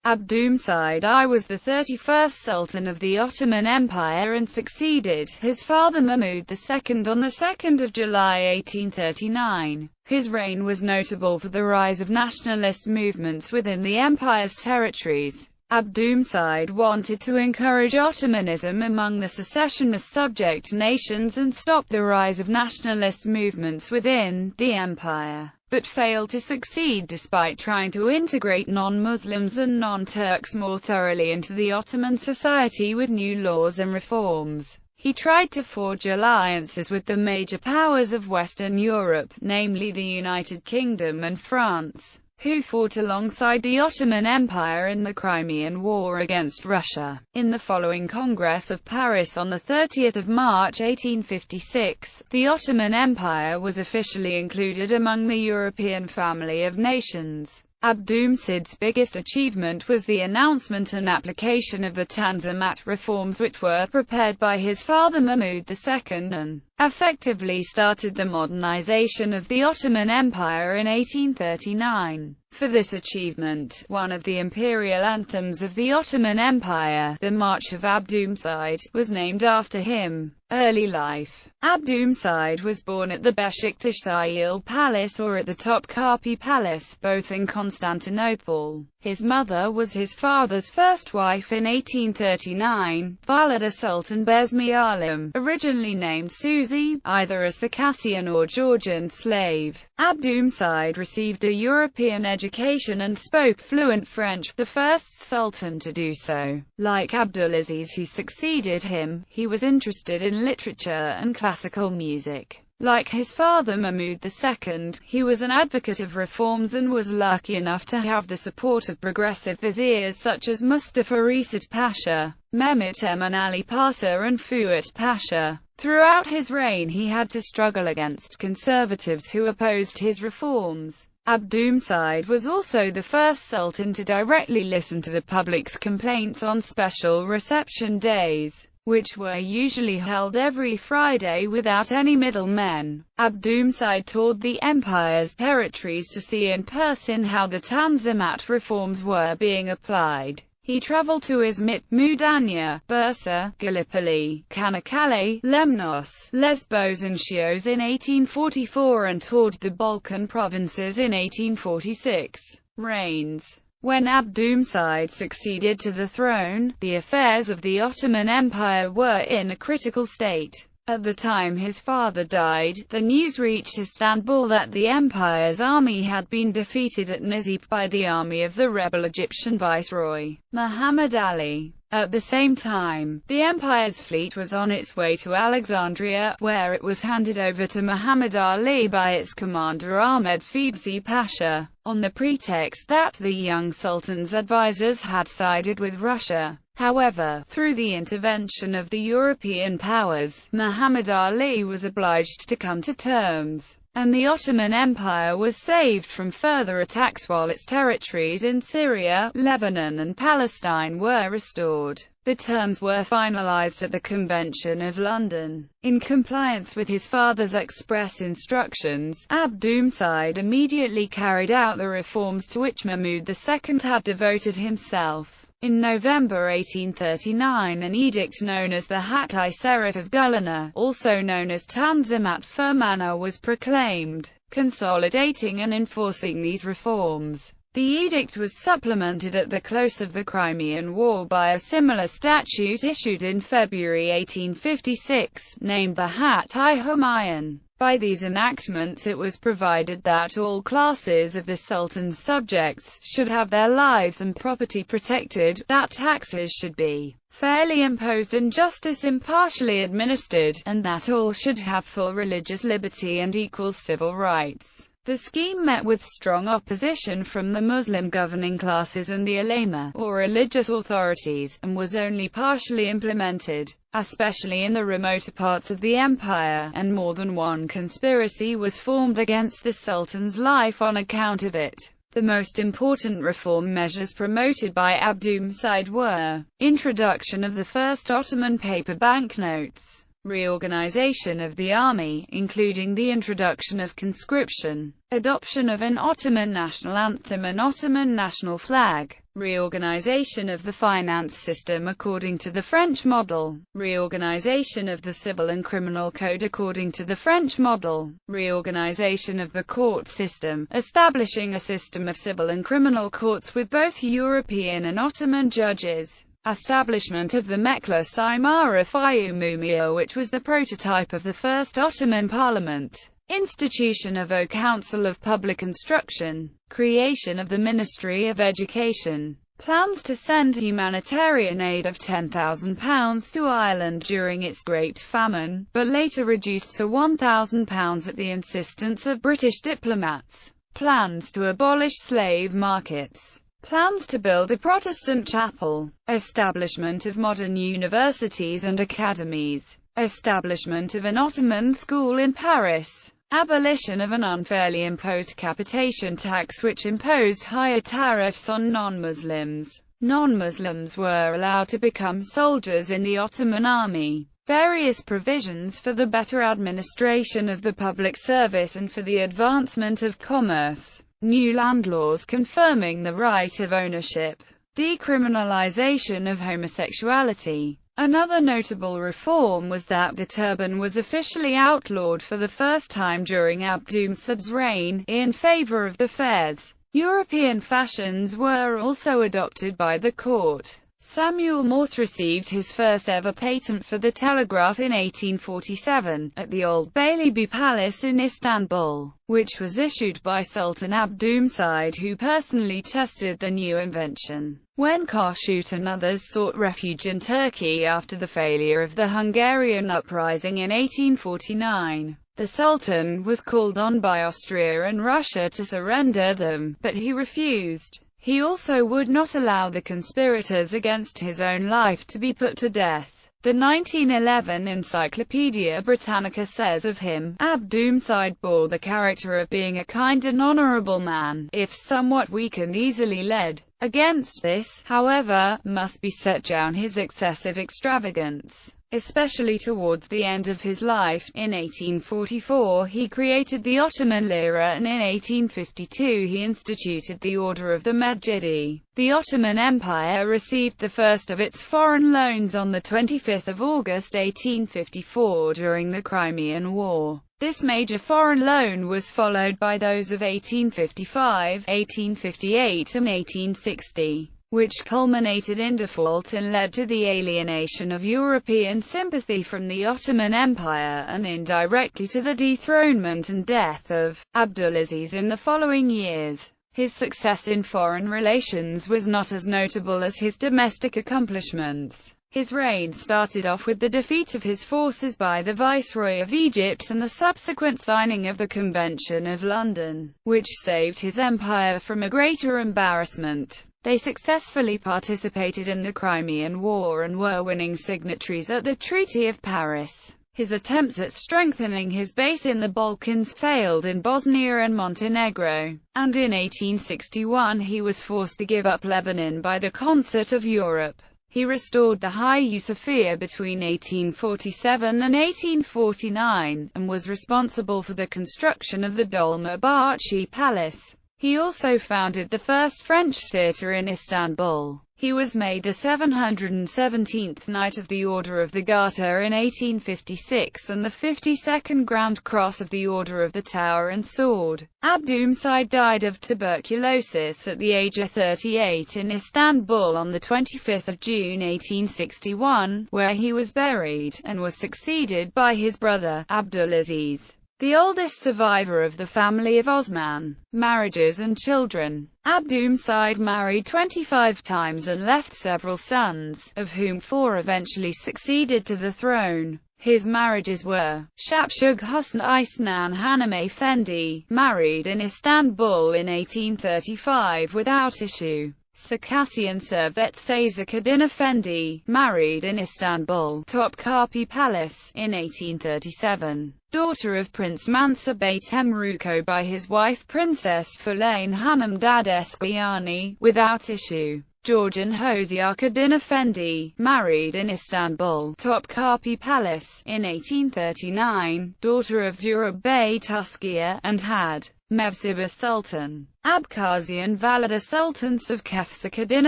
Abdülmecid I was the 31st Sultan of the Ottoman Empire and succeeded his father Mahmud II on 2 July 1839. His reign was notable for the rise of nationalist movements within the empire's territories. Abdülmecid wanted to encourage Ottomanism among the secessionist subject nations and stop the rise of nationalist movements within the empire, but failed to succeed despite trying to integrate non-Muslims and non-Turks more thoroughly into the Ottoman society with new laws and reforms. He tried to forge alliances with the major powers of Western Europe, namely the United Kingdom and France, who fought alongside the Ottoman Empire in the Crimean War against Russia. In the following Congress of Paris on 30 March 1856, the Ottoman Empire was officially included among the European family of nations. Abdülmecid's biggest achievement was the announcement and application of the Tanzimat reforms, which were prepared by his father Mahmud II and effectively started the modernization of the Ottoman Empire in 1839. For this achievement, one of the imperial anthems of the Ottoman Empire, the March of Abdülmecid, was named after him. Early life. Abdülmecid was born at the Beşiktaş Palace or at the Topkapi Palace, both in Constantinople. His mother was his father's first wife in 1839, Valide Sultan Besmi Alim, originally named Susie, either a Circassian or Georgian slave. Abdülmecid received a European education and spoke fluent French, the first sultan to do so. Like Abdulaziz, who succeeded him, he was interested in literature and classical music. Like his father Mahmud II, he was an advocate of reforms and was lucky enough to have the support of progressive viziers such as Mustafa Reşit Pasha, Mehmet Emin Ali Pasha and Fuat Pasha. Throughout his reign he had to struggle against conservatives who opposed his reforms. Abdülmecid was also the first sultan to directly listen to the public's complaints on special reception days, which were usually held every Friday without any middlemen. Abdülmecid toured the empire's territories to see in person how the Tanzimat reforms were being applied. He traveled to Izmit, Mudanya, Bursa, Gallipoli, Çanakkale, Lemnos, Lesbos and Chios in 1844 and toured the Balkan provinces in 1846. Reigns. When Abdülmecid succeeded to the throne, the affairs of the Ottoman Empire were in a critical state. At the time his father died, the news reached Istanbul that the empire's army had been defeated at Nizip by the army of the rebel Egyptian viceroy, Muhammad Ali. At the same time, the empire's fleet was on its way to Alexandria, where it was handed over to Muhammad Ali by its commander Ahmed Febzi Pasha, on the pretext that the young sultan's advisors had sided with Russia. However, through the intervention of the European powers, Muhammad Ali was obliged to come to terms, and the Ottoman Empire was saved from further attacks while its territories in Syria, Lebanon and Palestine were restored. The terms were finalized at the Convention of London. In compliance with his father's express instructions, Abdülmecid immediately carried out the reforms to which Mahmud II had devoted himself. In November 1839, an edict known as the Hak-i Serif of Gülhane, also known as Tanzimat Fermanı, was proclaimed, consolidating and enforcing these reforms. The edict was supplemented at the close of the Crimean War by a similar statute issued in February 1856, named the Hak-i Humayun. By these enactments it was provided that all classes of the Sultan's subjects should have their lives and property protected, that taxes should be fairly imposed and justice impartially administered, and that all should have full religious liberty and equal civil rights. The scheme met with strong opposition from the Muslim governing classes and the ulema, or religious authorities, and was only partially implemented, especially in the remoter parts of the empire, and more than one conspiracy was formed against the Sultan's life on account of it. The most important reform measures promoted by Abdülmecid were: introduction of the first Ottoman paper banknotes, reorganization of the army, including the introduction of conscription, adoption of an Ottoman national anthem and Ottoman national flag, Reorganization of the finance system according to the French model. Reorganization of the civil and criminal code according to the French model. Reorganization of the court system, establishing a system of civil and criminal courts with both European and Ottoman judges. Establishment of the Meclis Imara Umumiyya, which was the prototype of the first Ottoman parliament. Institution of a Council of Public Instruction. Creation of the Ministry of Education. Plans to send humanitarian aid of £10,000 to Ireland during its Great Famine, but later reduced to £1,000 at the insistence of British diplomats. Plans to abolish slave markets. Plans to build a Protestant chapel. Establishment of modern universities and academies. Establishment of an Ottoman school in Paris. Abolition of an unfairly imposed capitation tax which imposed higher tariffs on non-Muslims. Non-Muslims were allowed to become soldiers in the Ottoman army. Various provisions for the better administration of the public service and for the advancement of commerce. New land laws confirming the right of ownership. Decriminalization of homosexuality. Another notable reform was that the turban was officially outlawed for the first time during Abdülmecid's reign, in favor of the fez. European fashions were also adopted by the court. Samuel Morse received his first ever patent for the telegraph in 1847, at the Old Bailey Palace in Istanbul, which was issued by Sultan Abdülmecid, who personally tested the new invention. When Kossuth and others sought refuge in Turkey after the failure of the Hungarian uprising in 1849, the Sultan was called on by Austria and Russia to surrender them, but he refused. He also would not allow the conspirators against his own life to be put to death. The 1911 Encyclopaedia Britannica says of him, Abdülmecid bore the character of being a kind and honorable man, if somewhat weak and easily led. Against this, however, must be set down his excessive extravagance, especially towards the end of his life. In 1844 he created the Ottoman lira, and in 1852 he instituted the Order of the Mejidi. The Ottoman Empire received the first of its foreign loans on 25 August 1854 during the Crimean War. This major foreign loan was followed by those of 1855, 1858 and 1860. Which culminated in default and led to the alienation of European sympathy from the Ottoman Empire, and indirectly to the dethronement and death of Abdulaziz in the following years. His success in foreign relations was not as notable as his domestic accomplishments. His reign started off with the defeat of his forces by the Viceroy of Egypt and the subsequent signing of the Convention of London, which saved his empire from a greater embarrassment. They successfully participated in the Crimean War and were winning signatories at the Treaty of Paris. His attempts at strengthening his base in the Balkans failed in Bosnia and Montenegro, and in 1861 he was forced to give up Lebanon by the Concert of Europe. He restored the Hagia Sophia between 1847 and 1849, and was responsible for the construction of the Dolmabahce Palace. He also founded the first French theatre in Istanbul. He was made the 717th Knight of the Order of the Garter in 1856 and the 52nd Grand Cross of the Order of the Tower and Sword. Abdülmecid died of tuberculosis at the age of 38 in Istanbul on 25 June 1861, where he was buried, and was succeeded by his brother, Abdulaziz, the oldest survivor of the family of Osman. Marriages and children. Abdülmecid married 25 times and left several sons, of whom 4 eventually succeeded to the throne. His marriages were: Shapshug Husn Isnan Hanım Efendi, married in Istanbul in 1835 without issue. Circassian Servet Seyzakadin Effendi, married in Istanbul, Topkapi Palace, in 1837. Daughter of Prince Mansur Bey Temruko by his wife Princess Fulain Hanım Dadeskiani, without issue. Georgian Hoziakadin Effendi, married in Istanbul, Topkapi Palace, in 1839, daughter of Zurab Bey Tuskiye, and had Mevsibah Sultan. Abkhazian Valide Sultan Sevkefsakadin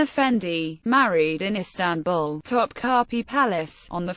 Effendi, married in Istanbul, Topkapi Palace, on 1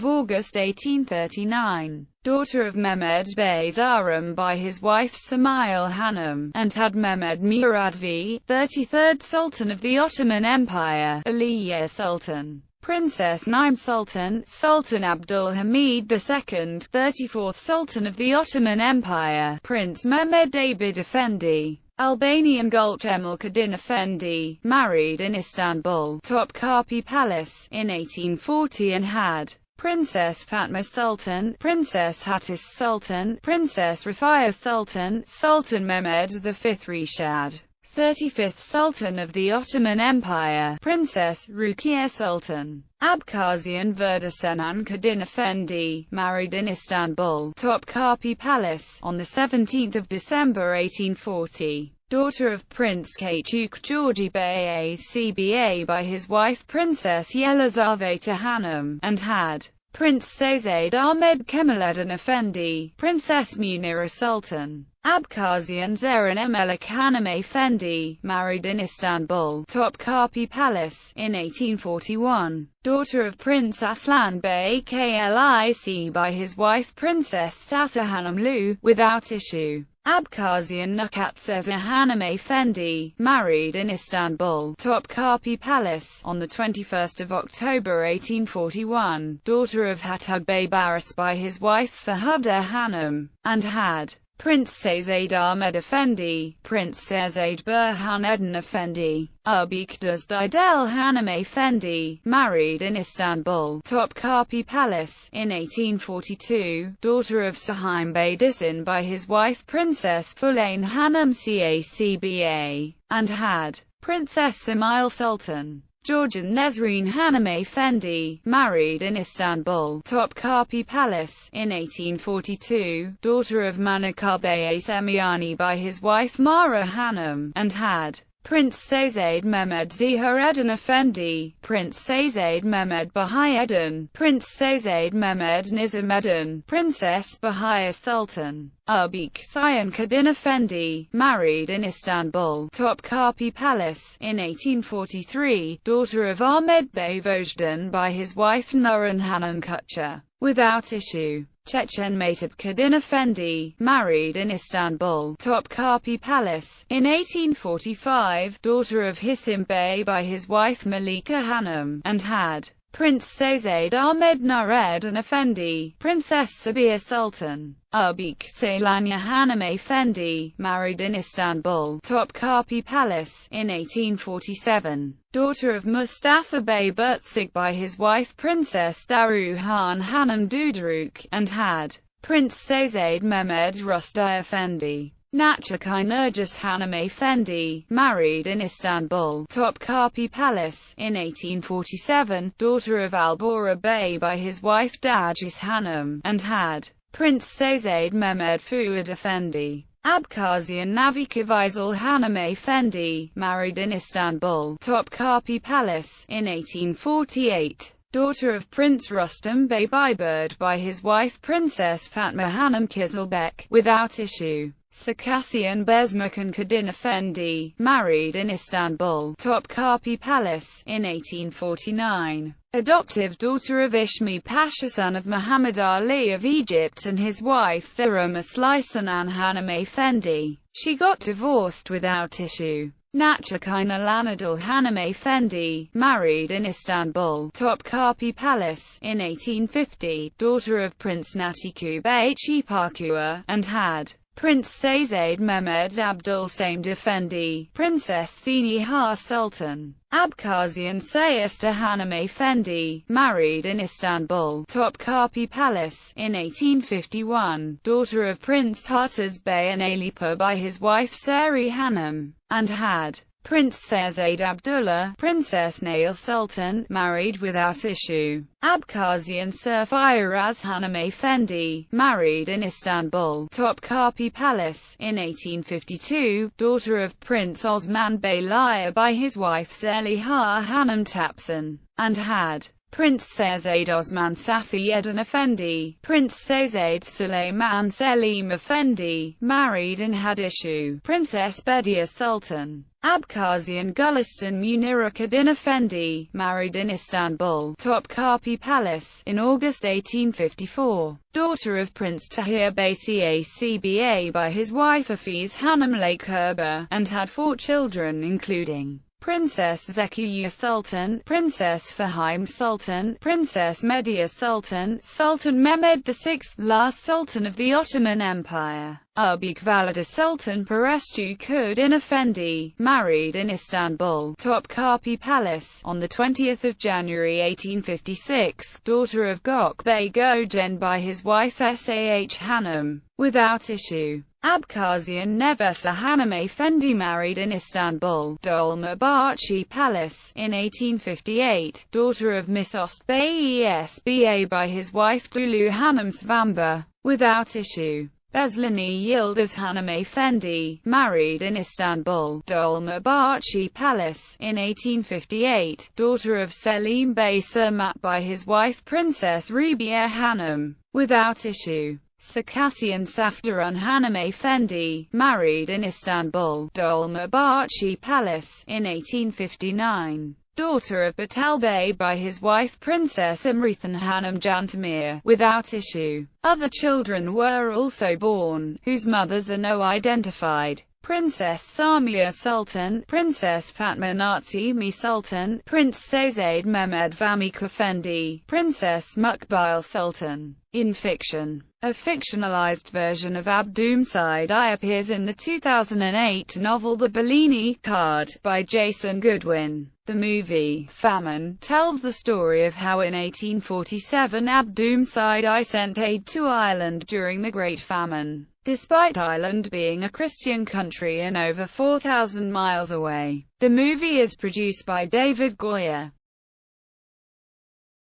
August 1839. Daughter of Mehmed Bey Zarum by his wife Samail Hanım, and had Mehmed Murad V, 33rd Sultan of the Ottoman Empire, Aliye Sultan. Princess Naim Sultan, Sultan Abdülhamid II, 34th Sultan of the Ottoman Empire, Prince Mehmed David Effendi. Albanian Gulcemel Kadin Effendi, married in Istanbul, Topkapi Palace, in 1840 and had Princess Fatma Sultan, Princess Hattis Sultan, Princess Rafia Sultan, Sultan Mehmed V Rishad, 35th Sultan of the Ottoman Empire, Princess Rukiye Sultan. Abkhazian Verdesenan Kadin Effendi, married in Istanbul, Topkapi Palace, on 17 December 1840. Daughter of Prince Kachuk Georgi Bey ACBA by his wife Princess Yelizaveta Hanım, and had Prince Seyzade Ahmed Kemaleddin Effendi, Princess Munira Sultan. Abkhazian Zeren Emelik Hanım Effendi, married in Istanbul, Topkapi Palace, in 1841. Daughter of Prince Aslan Bey Klik by his wife Princess Sasa Hanım Lu, without issue. Abkhazian Nukatseza Hanım Effendi, married in Istanbul, Topkapi Palace, on 21 October 1841. Daughter of Hatug Bey Baris by his wife Fahuda Hanım, and had Prince Seyzade Ahmed Effendi, Prince Seyzade Burhaneddin Effendi. Ubekduz Didel Hanım Effendi, married in Istanbul, Topkapi Palace, in 1842. Daughter of Sahim Bey Disin by his wife Princess Fulane Hanım Cacba, and had Princess Samail Sultan. Georgian Nesrine Hanım Effendi, married in Istanbul, Topkapi Palace, in 1842. Daughter of Manikar Bey Semiani by his wife Mara Hanım, and had Prince Seyzade Mehmed Zihareddin Effendi, Prince Seyzade Mehmed Bahayeddin, Prince Seyzade Mehmed Nizameddin, Princess Bahaya Sultan. Ubek Sayan Kadin Effendi, married in Istanbul, Topkapi Palace, in 1843. Daughter of Ahmed Bey Vojdan by his wife Nurhan Hanım Kutcher, without issue. Chechen Matap Kadin Effendi, married in Istanbul, Topkapi Palace, in 1845. Daughter of Hisim Bey by his wife Malika Hanım, and had Prince Seyzade Ahmed Nureddin Effendi, Princess Sabiha Sultan. Ubek Saylanya Hanım Effendi, married in Istanbul, Topkapi Palace, in 1847. Daughter of Mustafa Bey Burtsig by his wife Princess Daruhan Hanım Duduruk, and had Prince Seyzade Mehmed Rusdi Effendi. Nachakay Nergis Hanım Effendi, married in Istanbul, Topkapi Palace, in 1847. Daughter of Albora Bey by his wife Dajis Hanım, and had Prince Seyzade Mehmed Fuad Effendi. Abkhazian Navika Vaisal Hanım Effendi, married in Istanbul, Topkapi Palace, in 1848. Daughter of Prince Rustam Bey Baybird by his wife Princess Fatma Hanım Kizilbek, without issue. Circassian Bezmakan Kadin Effendi, married in Istanbul, Topkapi Palace, in 1849. Adoptive daughter of Ishmi Pasha, son of Muhammad Ali of Egypt, and his wife Zahra Muslisanan Hanım Effendi. She got divorced without issue. Nachakina Lanadal Hanım Effendi, married in Istanbul, Topkapi Palace, in 1850. Daughter of Prince Natiku Bey Chipakua, and had Prince Seyzade Mehmed Abdülsamed Effendi, Princess Siniha Sultan. Abkhazian Sayesta Hanım Effendi, married in Istanbul, Topkapi Palace, in 1851. Daughter of Prince Tartars Bey and Alipa by his wife Sari Hanım, and had Prince Seyzade Abdullah, Princess Nail Sultan, married without issue. Abkhazian Surfiraz Hanım Effendi, married in Istanbul, Topkapi Palace, in 1852. Daughter of Prince Osman Bey Laya by his wife Zeliha Hanım Tapsin, and had Prince Şehzade Osman Safi Eddin Effendi, Prince Şehzade Süleyman Selim Effendi, married and had issue. Princess Bediye Sultan Abkhazian Gulistan Munirakuddin Effendi, married in Istanbul, Topkapi Palace, in August 1854. Daughter of Prince Tahir Bey Cacba by his wife Hafiz Hanım Lakeherber, and had 4 children including Princess Zekiye Sultan, Princess Fahime Sultan, Princess Medya Sultan, Sultan Mehmed VI, last Sultan of the Ottoman Empire. Valide Sultan Perescu Kuddin Effendi, married in Istanbul, Topkapi Palace, on 20 January 1856, daughter of Gök Bey Gökçen by his wife Sah Hanım, without issue. Abkhazian Nevesa Hanım Effendi, married in Istanbul, Dolmabahce Palace, in 1858, daughter of Misost Bey Esba by his wife Dulu Hanım Svamba, without issue. Bezlani Yıldız Hanım Effendi, married in Istanbul, Dolmabahce Palace, in 1858, daughter of Selim Bey Sermat by his wife Princess Rubiye Hanım, without issue. Circassian Safdarun Hanım Effendi, married in Istanbul, Dolmabahce Palace, in 1859. Daughter of Batal Bey by his wife Princess Imrethan Hanım Cantemir, without issue. Other children were also born, whose mothers are no identified. Princess Samiye Sultan, Princess Fatma Nazimi Sultan, Prince Şehzade Mehmed Famik Effendi, Princess Mukbil Sultan. In fiction, a fictionalized version of Abdülmecid I appears in the 2008 novel The Bellini Card, by Jason Goodwin. The movie, Famine, tells the story of how in 1847 Abdülmecid I sent aid to Ireland during the Great Famine. Despite Ireland being a Christian country and over 4,000 miles away, the movie is produced by David Goyer.